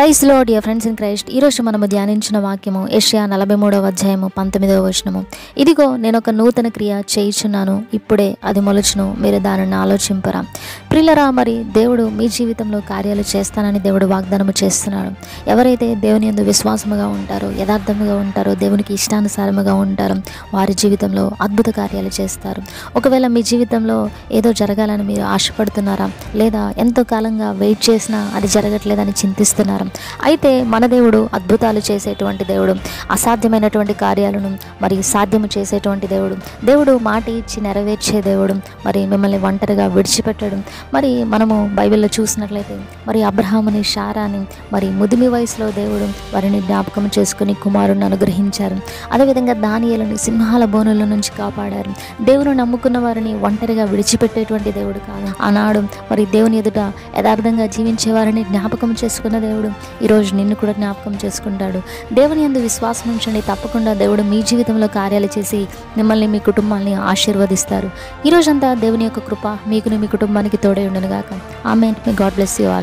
Praise lord dear friends in Christ. ఈరోజు మనము ధ్యానించిన వాక్యము యెషయా 43వ అధ్యాయము 19వ వచనము. ఇదిగో నేను ఒక నూతన క్రియ చేయుచున్నాను, ఇప్పుడే అది మొలుచును, మీరు దానిని ఆలోచింపరా. ప్రియులరా, మరి దేవుడు మీ జీవితంలో కార్యాలు చేస్తానని దేవుడు వాగ్దానము చేస్తున్నాడు. ఎవరైతే దేవుని యందు విశ్వాసముగా ఉంటారో, యథార్థముగా ఉంటారో, దేవునికి ఇష్టానుసారముగా ఉంటారో వారి జీవితంలో అద్భుత కార్యాలు చేస్తారు. ఒకవేళ మీ జీవితంలో ఏదో జరగాలని మీరు ఆశపడుతున్నారా, లేదా ఎంతో కాలంగా వెయిట్ చేసినా అది జరగట్లేదని చింతిస్తున్నారా? అయితే మన దేవుడు అద్భుతాలు చేసేటువంటి దేవుడు, అసాధ్యమైనటువంటి కార్యాలను మరి సాధ్యము చేసేటువంటి దేవుడు. దేవుడు మాట ఇచ్చి నెరవేర్చే దేవుడు. మరి మిమ్మల్ని ఒంటరిగా విడిచిపెట్టడం. మరి మనము బైబిల్లో చూసినట్లయితే మరి అబ్రహాముని, శారాని మరి ముదిమి వయసులో దేవుడు వారిని జ్ఞాపకం చేసుకుని కుమారుని అనుగ్రహించారు. అదేవిధంగా దానియేలుని సింహాల బోనుల నుంచి కాపాడారు. దేవుని నమ్ముకున్న వారిని ఒంటరిగా విడిచిపెట్టేటువంటి దేవుడు కాదు. ఆనాడు మరి దేవుని ఎదుట యథార్థంగా జీవించే వారిని జ్ఞాపకం చేసుకున్న దేవుడు ఈరోజు నిన్ను కూడా జ్ఞాపకం చేసుకుంటాడు. దేవుని యందు విశ్వాసం ఉంచండి. తప్పకుండా దేవుడు మీ జీవితంలో కార్యాలు చేసి మిమ్మల్ని, మీ కుటుంబాన్ని ఆశీర్వదిస్తారు. ఈరోజంతా దేవుని యొక్క కృప మీకుని మీ కుటుంబానికి తోడై ఉండును గాక. ఆమేన్. May God bless you all.